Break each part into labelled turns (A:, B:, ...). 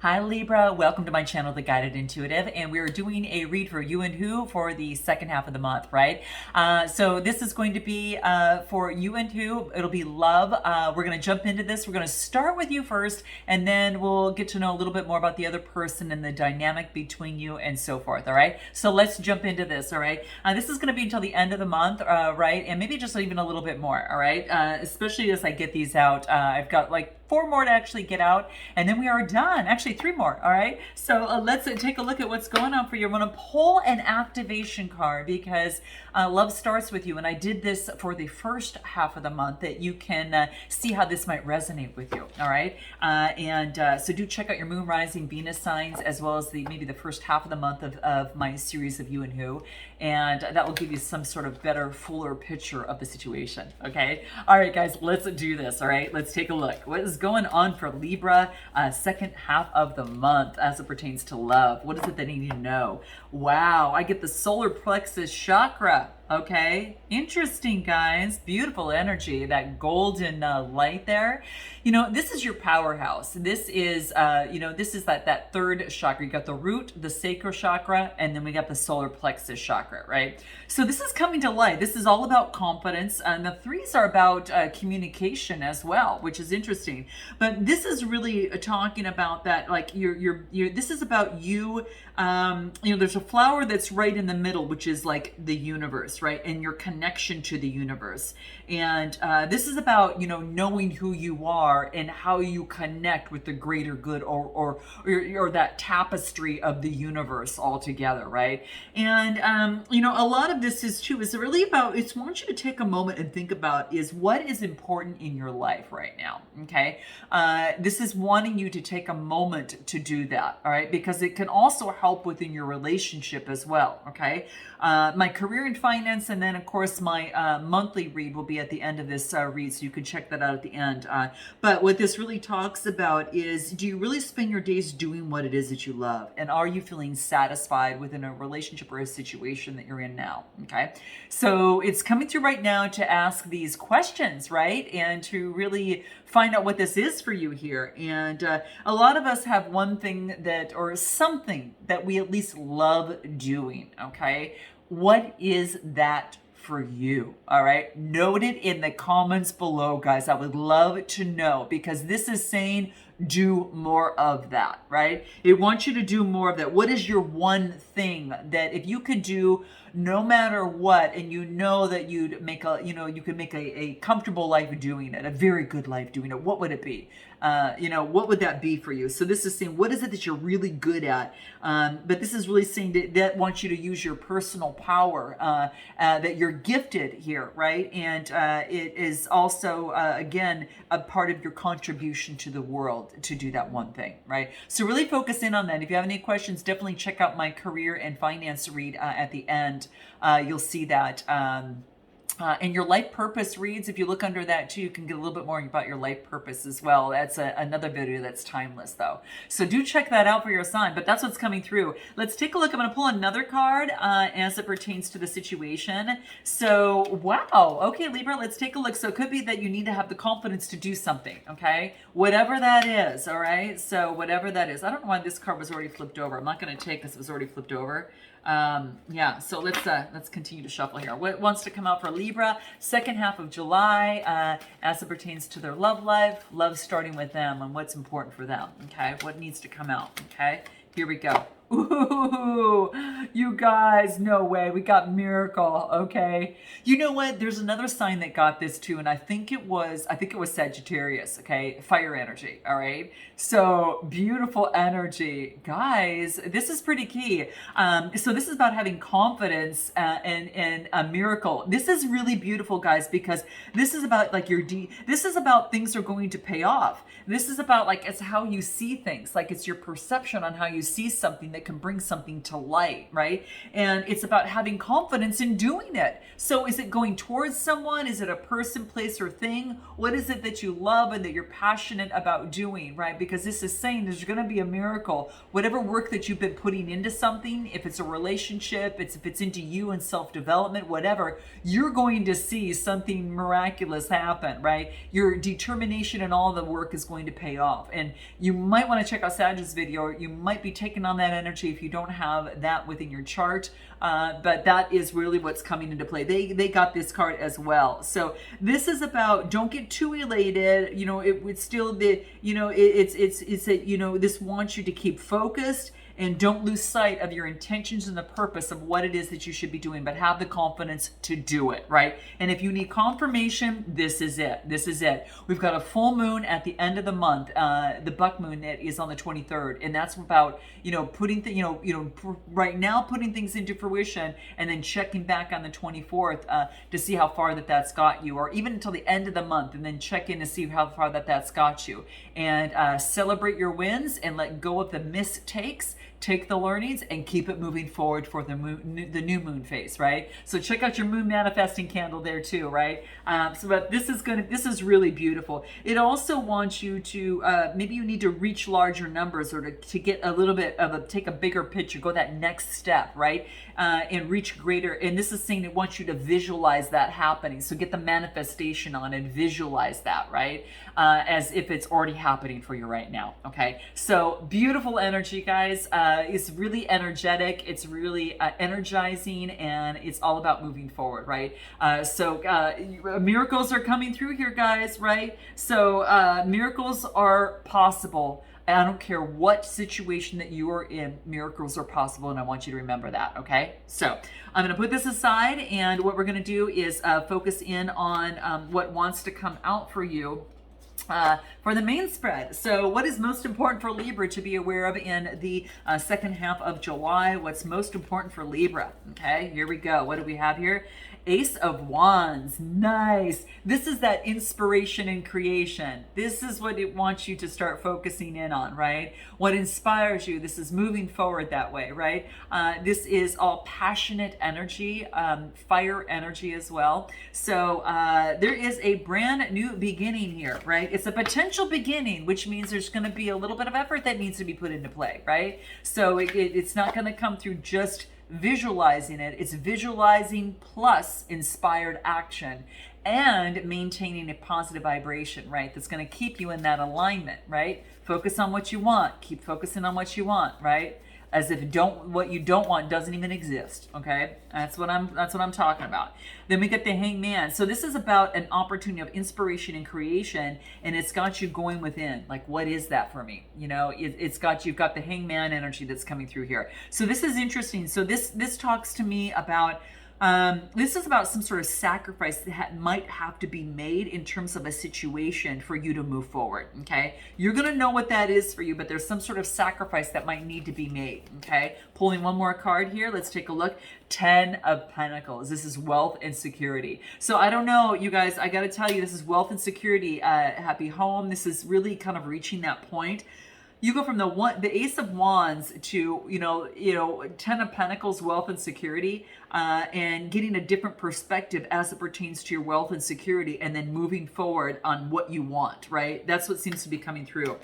A: Hi Libra, welcome to my channel, The Guided Intuitive, and we're doing a read for you and who for the second half of the month, right? So this is going to be for you and who. It'll be love. We're going to jump into this. We're going to start with you first, and then we'll get to know a little bit more about the other person and the dynamic between you and so forth, all right? So let's jump into this, all right? This is going to be until the end of the month, right? And maybe just even a little bit more, all right? Especially as I get these out. I've got like 4 more to actually get out, and then we are done. Actually, 3 more, all right? So let's take a look at what's going on for you. I'm gonna pull an activation card because love starts with you, and I did this for the first half of the month that you can see how this might resonate with you, all right? So do check out your moon, rising, Venus signs, as well as maybe the first half of the month of my series of you and who, and that will give you some sort of better, fuller picture of the situation, okay? All right, guys, let's do this, all right? Let's take a look. What is going on for Libra second half of the month as it pertains to love? What is it that you need to know? Wow, I get the solar plexus chakra. Okay, interesting, guys. Beautiful energy, that golden light there. You know, this is your powerhouse. This is, this is that third chakra. You got the root, the sacral chakra, and then we got the solar plexus chakra, right? So this is coming to light. This is all about confidence, and the threes are about communication as well, which is interesting. But this is really talking about that, like this is about you. There's a flower that's right in the middle, which is like the universe, right? And your connection to the universe. And this is about, knowing who you are and how you connect with the greater good or that tapestry of the universe altogether, right? And, a lot of this is really about, I want you to take a moment and think about is what is important in your life right now, okay? This is wanting you to take a moment to do that, all right? Because it can also help within your relationship as well, okay? My career and finance, and then of course my monthly read will be at the end of this read, so you can check that out at the end. But what this really talks about is, do you really spend your days doing what it is that you love? And are you feeling satisfied within a relationship or a situation that you're in now, okay? So it's coming through right now to ask these questions, right? And to really find out what this is for you here. And a lot of us have one thing or something that we at least love doing, okay? What is that for you? All right, note it in the comments below, guys. I would love to know, because this is saying do more of that, right? It wants you to do more of that. What is your one thing that if you could do no matter what, and that you'd make you could make a comfortable life doing it, a very good life doing it, what would it be? What would that be for you? So this is saying, what is it that you're really good at? But this is really saying that wants you to use your personal power, that you're gifted here, right? And it is also, again, a part of your contribution to the world to do that one thing, right? So really focus in on that. If you have any questions, definitely check out my career and finance read at the end. You'll see that. And your life purpose reads, if you look under that too, you can get a little bit more about your life purpose as well. That's another video that's timeless though. So do check that out for your sign, but that's what's coming through. Let's take a look. I'm going to pull another card as it pertains to the situation. So, wow. Okay, Libra, let's take a look. So it could be that you need to have the confidence to do something, okay? Whatever that is, all right? So whatever that is. I don't know why this card was already flipped over. I'm not going to take this. It was already flipped over. So let's continue to shuffle here. What wants to come out for Libra second half of July as it pertains to their love life, love starting with them, and what's important for them, okay? What needs to come out, okay? Here we go. Ooh, you guys, no way. We got miracle, okay? You know what? There's another sign that got this too, and I think it was Sagittarius, okay? Fire energy, all right? So beautiful energy. Guys, this is pretty key. So this is about having confidence and a miracle. This is really beautiful, guys, because this is about like this is about things are going to pay off. This is about like, it's how you see things. Like it's your perception on how you see something that can bring something to light, right? And it's about having confidence in doing it. So is it going towards someone? Is it a person, place, or thing? What is it that you love and that you're passionate about doing, right? Because this is saying there's going to be a miracle. Whatever work that you've been putting into something, if it's a relationship, if it's into you and self-development, whatever, you're going to see something miraculous happen, right? Your determination and all the work is going to pay off. And you might want to check out Saj's video. You might be taking on that energy if you don't have that within your chart. But that is really what's coming into play. They got this card as well. So this is about, don't get too elated. You know, it's still the, you know, it's a, you know, this wants you to keep focused and don't lose sight of your intentions and the purpose of what it is that you should be doing, but have the confidence to do it, right? And if you need confirmation, this is it. This is it. We've got a full moon at the end of the month. The buck moon is on the 23rd, and that's about, you know, putting right now putting things into fruition, and then checking back on the 24th to see how far that's got you, or even until the end of the month, and then check in to see how far that's got you, and celebrate your wins and let go of the mistakes. Take the learnings and keep it moving forward for the new moon phase, right? So check out your moon manifesting candle there too, right? But this is really beautiful. It also wants you to maybe you need to reach larger numbers, or to get a little bit of take a bigger picture, go that next step, right? And reach greater. And this is saying it wants you to visualize that happening. So get the manifestation on and visualize that, right? As if it's already happening for you right now. Okay. So beautiful energy, guys. It's really energetic. It's really energizing, and it's all about moving forward, right? So miracles are coming through here, guys, right? So miracles are possible. I don't care what situation that you are in, miracles are possible, and I want you to remember that, okay? So I'm going to put this aside, and what we're going to do is focus in on what wants to come out for you for the main spread. So what is most important for Libra to be aware of in the second half of July? What's most important for Libra? Okay, here we go. What do we have here? Ace of Wands. Nice. This is that inspiration and creation. This is what it wants you to start focusing in on, right? What inspires you. This is moving forward that way, right? This is all passionate energy, fire energy as well. So there is a brand new beginning here, right? It's a potential beginning, which means there's going to be a little bit of effort that needs to be put into play, right? So it's not going to come through just visualizing it. It's visualizing plus inspired action and maintaining a positive vibration, right? That's going to keep you in that alignment, right? Focus on what you want. Keep focusing on what you want, right? As if what you don't want doesn't even exist. Okay, that's what I'm talking about. Then we get the Hangman. So this is about an opportunity of inspiration and creation, and it's got you going within. Like, what is that for me? You know, you've got the Hangman energy that's coming through here. So this is interesting. So this talks to me about. This is about some sort of sacrifice that might have to be made in terms of a situation for you to move forward, okay? You're going to know what that is for you, but there's some sort of sacrifice that might need to be made, okay? Pulling one more card here. Let's take a look. 10 of Pentacles. This is wealth and security. So I don't know, you guys, I got to tell you, this is wealth and security, happy home. This is really kind of reaching that point. You go from the Ace of Wands to, you know, 10 of Pentacles, wealth and security, and getting a different perspective as it pertains to your wealth and security, and then moving forward on what you want, right? That's what seems to be coming through.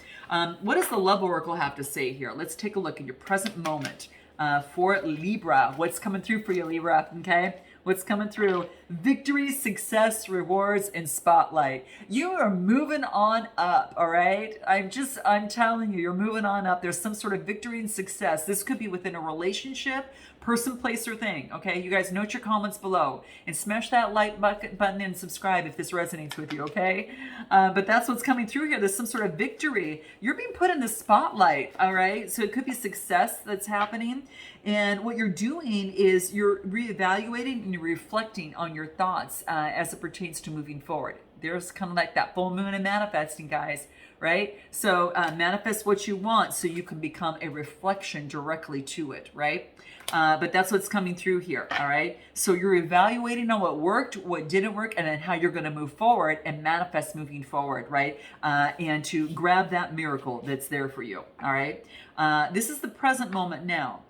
A: What does the Love Oracle have to say here? Let's take a look at your present moment for Libra. What's coming through for you, Libra, okay? What's coming through? Victory, success, rewards, and spotlight. You are moving on up, all right? I'm telling you, you're moving on up. There's some sort of victory and success. This could be within a relationship, person, place, or thing, okay? You guys note your comments below and smash that like button and subscribe if this resonates with you, okay? But that's what's coming through here. There's some sort of victory. You're being put in the spotlight, all right? So it could be success that's happening. And what you're doing is you're reevaluating and you're reflecting on your thoughts as it pertains to moving forward. There's kind of like that full moon and manifesting, guys, right? So manifest what you want so you can become a reflection directly to it, right? But that's what's coming through here, all right? So you're evaluating on what worked, what didn't work, and then how you're going to move forward and manifest moving forward, right? And to grab that miracle that's there for you, all right? This is the present moment now.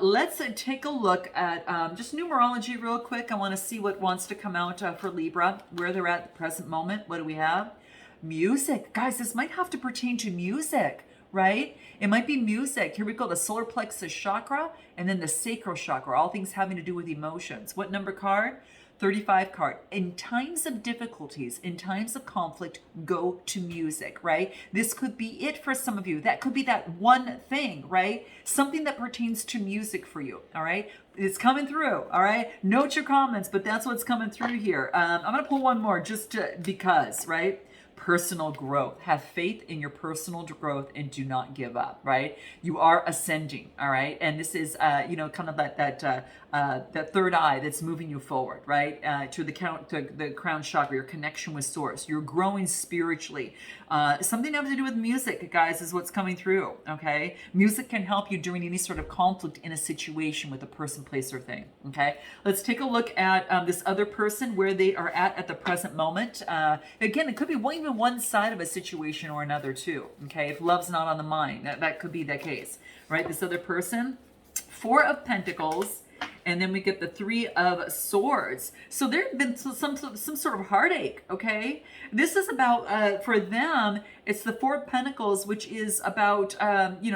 A: Let's take a look at just numerology real quick. I want to see what wants to come out for Libra, where they're at the present moment. What do we have? Music. Guys, this might have to pertain to music, right? It might be music. Here we go, the solar plexus chakra and then the sacral chakra, all things having to do with emotions. What number card? 35 card. In times of difficulties, in times of conflict, go to music, right? This could be it for some of you. That could be that one thing, right? Something that pertains to music for you, all right? It's coming through, all right? Note your comments, but that's what's coming through here. I'm going to pull one more just because, right? Personal growth. Have faith in your personal growth and do not give up, right? You are ascending, all right? And this is, kind of that third eye that's moving you forward, right? To the crown chakra, your connection with source. You're growing spiritually. Something having to do with music, guys, is what's coming through, okay? Music can help you during any sort of conflict in a situation with a person, place, or thing, okay? Let's take a look at this other person, where they are at the present moment. Again, it could be even one side of a situation or another too, okay? If love's not on the mind, that could be the case, right? This other person, 4 of Pentacles, and then we get the 3 of Swords. So there have been some sort of heartache, okay? This is about, for them, it's the 4 of Pentacles, which is about,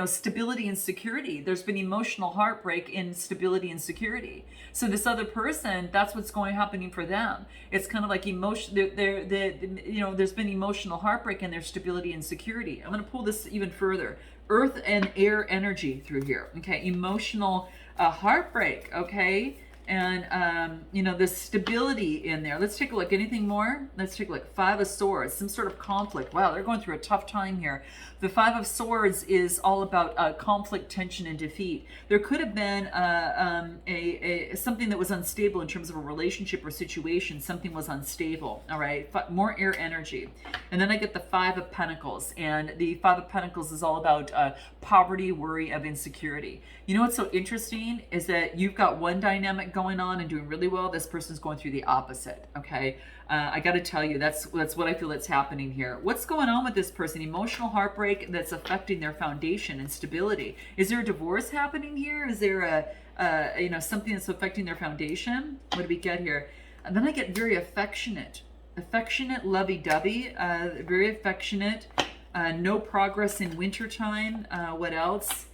A: stability and security. There's been emotional heartbreak in stability and security. So this other person, that's what's happening for them. It's kind of like emotion. There's been emotional heartbreak in their stability and security. I'm going to pull this even further. Earth and air energy through here. Okay, emotional heartbreak. Okay, and the stability in there. Let's take a look. Anything more? Let's take a look. 5 of Swords, some sort of conflict. Wow, they're going through a tough time here. The 5 of Swords is all about conflict, tension, and defeat. There could have been something that was unstable in terms of a relationship or situation. Something was unstable. All right, more air energy. And then I get the 5 of Pentacles, and the 5 of Pentacles is all about poverty, worry, of insecurity. You know what's so interesting is that you've got one dynamic going on and doing really well. This person's going through the opposite. Okay, I got to tell you, that's what I feel that's happening here. What's going on with this person? Emotional heartbreak that's affecting their foundation and stability. Is there a divorce happening here? Is there something that's affecting their foundation? What do we get here? And then I get very affectionate, lovey-dovey, very affectionate. No progress in wintertime. What else?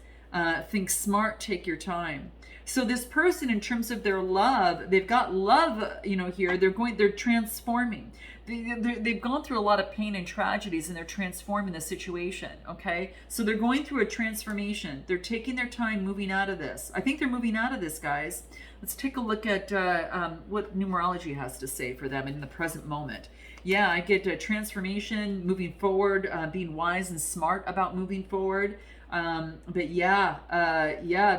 A: Think smart, take your time. So this person, in terms of their love, they've got love, here. They're transforming. They've gone through a lot of pain and tragedies, and they're transforming the situation, okay? So they're going through a transformation. They're taking their time moving out of this. I think they're moving out of this, guys. Let's take a look at what numerology has to say for them in the present moment. Yeah, I get transformation, moving forward, being wise and smart about moving forward. But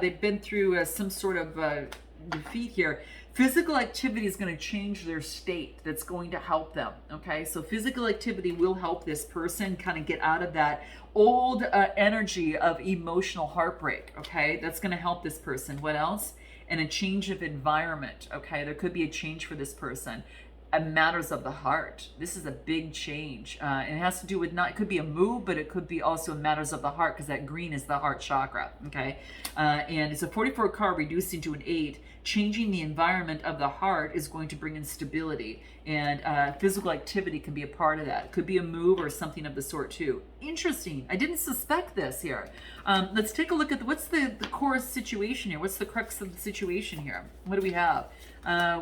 A: they've been through some sort of defeat here. Physical activity is going to change their state. That's going to help them. Okay, so physical activity will help this person kind of get out of that old energy of emotional heartbreak. Okay, that's going to help this person. What else? And a change of environment. Okay, there could be a change for this person. Matters of the heart. This is a big change. And it has to do with it could be a move, but it could be also matters of the heart, because that green is the heart chakra. Okay. And it's a 44 card reducing to an 8. Changing the environment of the heart is going to bring in stability, and physical activity can be a part of that. It could be a move or something of the sort too. Interesting. I didn't suspect this here. Let's take a look at what's the core situation here. What's the crux of the situation here? What do we have?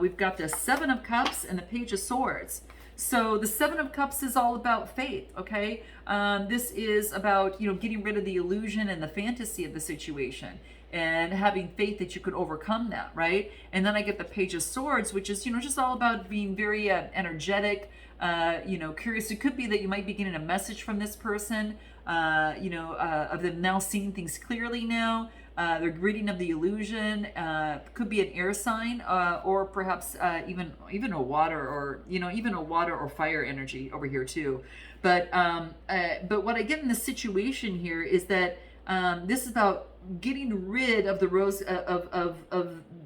A: We've got the 7 of Cups and the Page of Swords. So the 7 of Cups is all about faith, okay? This is about, getting rid of the illusion and the fantasy of the situation and having faith that you could overcome that, right? And then I get the Page of Swords, which is, just all about being very energetic, curious. It could be that you might be getting a message from this person, of them now seeing things clearly now. They're ridding of the illusion. Could be an air sign, or perhaps even a water, or even a water or fire energy over here too. But what I get in the situation here is that this is about getting rid of the rose of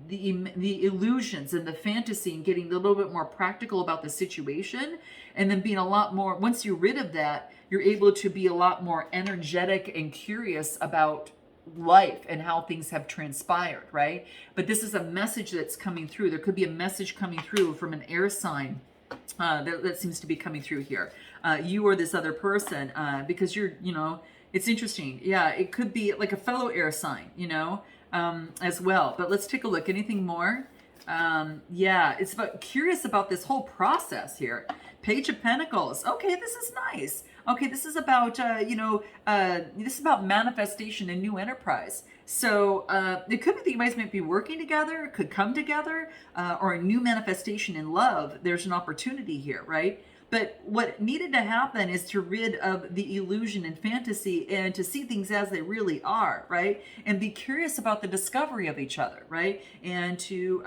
A: the illusions and the fantasy, and getting a little bit more practical about the situation, and then being a lot more, once you're rid of that, you're able to be a lot more energetic and curious about life and how things have transpired, right? But this is a message that's coming through. There could be a message coming through from an air sign that seems to be coming through here. You or this other person, because you're, it's interesting. Yeah, it could be like a fellow air sign, as well. But let's take a look. Anything more? Yeah, it's about curious about this whole process here. Page of Pentacles. Okay, this is nice. Okay, this is about this is about manifestation and new enterprise. So it could be that you guys might be working together, could come together, or a new manifestation in love. There's an opportunity here, right? But what needed to happen is to rid of the illusion and fantasy, and to see things as they really are, right? And be curious about the discovery of each other, right? And to,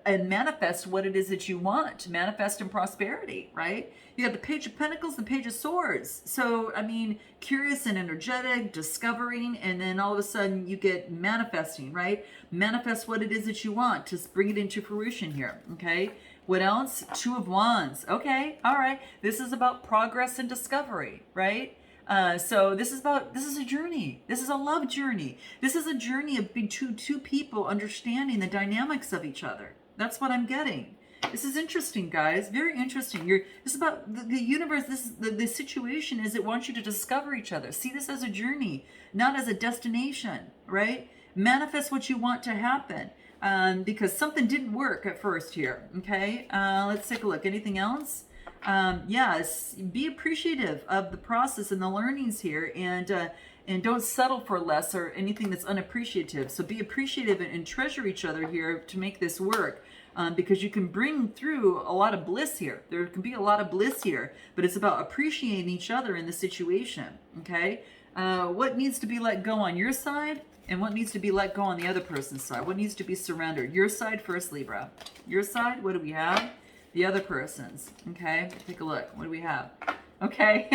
A: and manifest what it is that you want, to manifest in prosperity, right? You have the Page of Pentacles and Page of Swords. So, I mean, curious and energetic, discovering, and then all of a sudden you get manifesting, right? Manifest what it is that you want, to bring it into fruition here, okay? What else? Two of Wands. Okay, all right. This is about progress and discovery, right? So this is a journey. This is a love journey. This is a journey of being two people understanding the dynamics of each other. That's what I'm getting. This is interesting, guys. Very interesting. This is about the universe. The situation is it wants you to discover each other. See this as a journey, not as a destination, right? Manifest what you want to happen. Because something didn't work at first here. Okay, let's take a look. Anything else? Yes, be appreciative of the process and the learnings here, and don't settle for less or anything that's unappreciative. So be appreciative and treasure each other here to make this work. Because you can bring through a lot of bliss here. There can be a lot of bliss here, but it's about appreciating each other in the situation. Okay, what needs to be let go on your side? And what needs to be let go on the other person's side? What needs to be surrendered? Your side first, Libra. Your side, what do we have? The other person's. Okay, take a look. What do we have? Okay,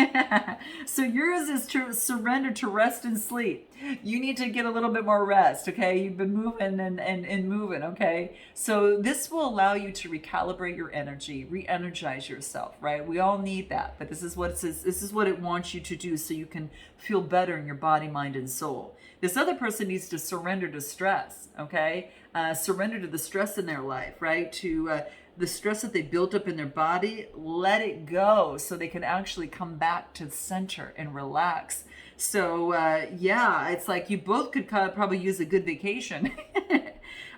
A: so yours is to surrender to rest and sleep. You need to get a little bit more rest, okay? You've been moving and moving, okay? So this will allow you to recalibrate your energy, re-energize yourself, right? We all need that, but this is what it says, this is what it wants you to do so you can feel better in your body, mind, and soul. This other person needs to surrender to stress, okay? Surrender to the stress in their life, right? To the stress that they built up in their body, let it go so they can actually come back to the center and relax. So yeah, it's like you both could probably use a good vacation.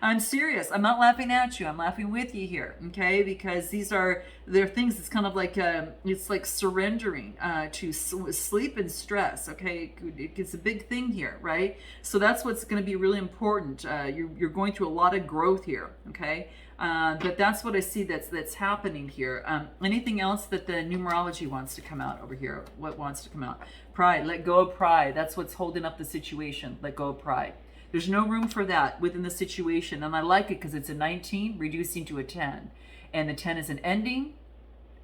A: I'm serious. I'm not laughing at you. I'm laughing with you here, okay? Because they're things. It's kind of like it's like surrendering to sleep and stress, okay? It's a big thing here, right? So that's what's going to be really important. You're going through a lot of growth here, okay? But that's what I see that's happening here. Anything else that the numerology wants to come out over here? What wants to come out? Pride. Let go of pride. That's what's holding up the situation. Let go of pride. There's no room for that within the situation. And I like it because it's a 19 reducing to a 10. And the 10 is an ending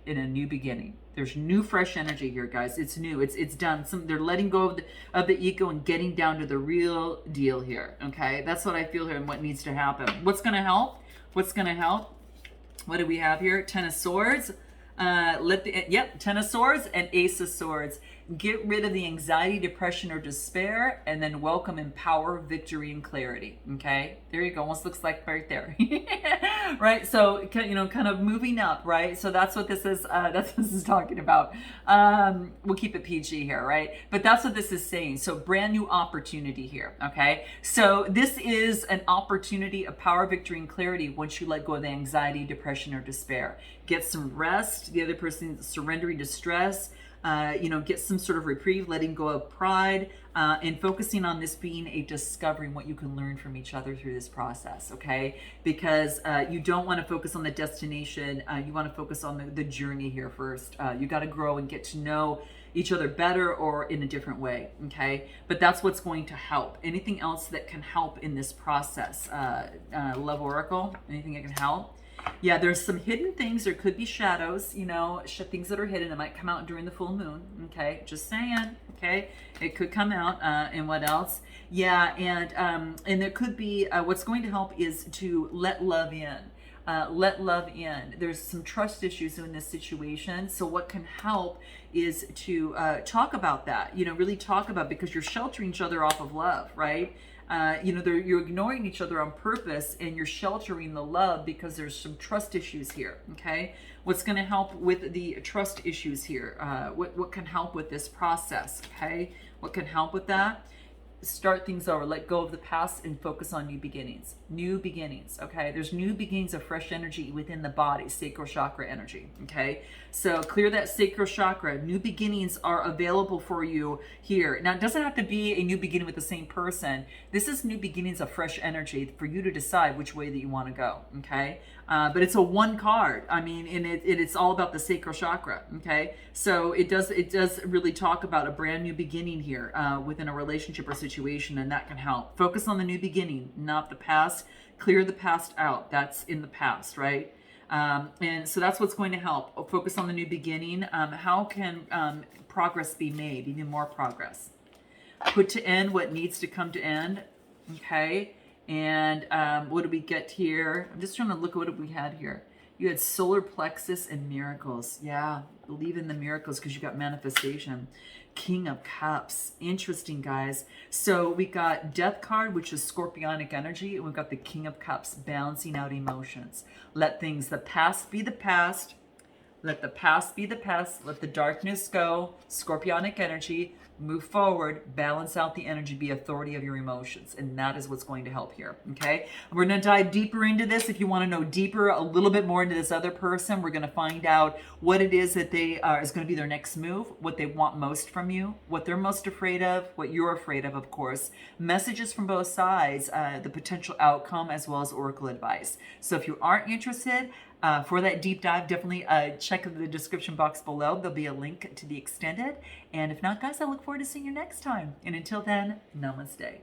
A: in a new beginning. There's new fresh energy here, guys. It's new. It's done. They're letting go of the ego and getting down to the real deal here. Okay? That's what I feel here and what needs to happen. What's going to help? What's going to help? What do we have here? 10 of Swords. 10 of Swords and Ace of Swords. Get rid of the anxiety, depression, or despair, and then welcome in power, victory, and clarity. Okay, there you go. Almost looks like right there, right? So kind of moving up, right? So that's what this is. That's what this is talking about. We'll keep it PG here, right? But that's what this is saying. So brand new opportunity here. Okay, so this is an opportunity of power, victory, and clarity. Once you let go of the anxiety, depression, or despair, get some rest. The other person surrendering to stress. Get some sort of reprieve, letting go of pride, and focusing on this being a discovering what you can learn from each other through this process, okay? Because you don't want to focus on the destination. You want to focus on the journey here first. You got to grow and get to know each other better or in a different way, okay? But that's what's going to help. Anything else that can help in this process? Love Oracle, anything that can help? Yeah, there's some hidden things. There could be shadows, you know, things that are hidden. It might come out during the full moon, okay? Just saying, okay? It could come out. And what else? Yeah, and there could be, what's going to help is to let love in. Let love in. There's some trust issues in this situation. So what can help is to talk about that, you know, really talk about, because you're sheltering each other off of love, right? You know, you're ignoring each other on purpose, and you're sheltering the love because there's some trust issues here, okay? What's going to help with the trust issues here? What can help with this process, okay? What can help with that? Start things over, let go of the past, and focus on new beginnings. New beginnings, okay? There's new beginnings of fresh energy within the body, sacral chakra energy, okay? So clear that sacral chakra. New beginnings are available for you here. Now, it doesn't have to be a new beginning with the same person. This is new beginnings of fresh energy for you to decide which way that you want to go, okay? But it's a one card. I mean, and it's all about the sacral chakra, okay? So it does really talk about a brand new beginning here within a relationship or situation, and that can help. Focus on the new beginning, not the past. Clear the past out. That's in the past, right? And so that's what's going to help. Focus on the new beginning. How can progress be made? Even more progress. Put to end what needs to come to end, okay? And what do we get here? I'm just trying to look at what we had here. You had solar plexus and miracles. Yeah, believe in the miracles because you got manifestation. King of Cups. Interesting, guys. So we got Death card, which is scorpionic energy, and we've got the King of Cups, balancing out emotions. Let the past be the past. Let the past be the past. Let the darkness go. Scorpionic energy. Move forward, balance out the energy, be authority of your emotions. And that is what's going to help here, okay? We're going to dive deeper into this. If you want to know deeper, a little bit more into this other person, we're going to find out what it is that they is going to be their next move, what they want most from you, what they're most afraid of, what you're afraid of course. Messages from both sides, the potential outcome, as well as oracle advice. So if you aren't interested, for that deep dive, definitely check the description box below. There'll be a link to the extended. And if not, guys, I look forward to seeing you next time. And until then, namaste.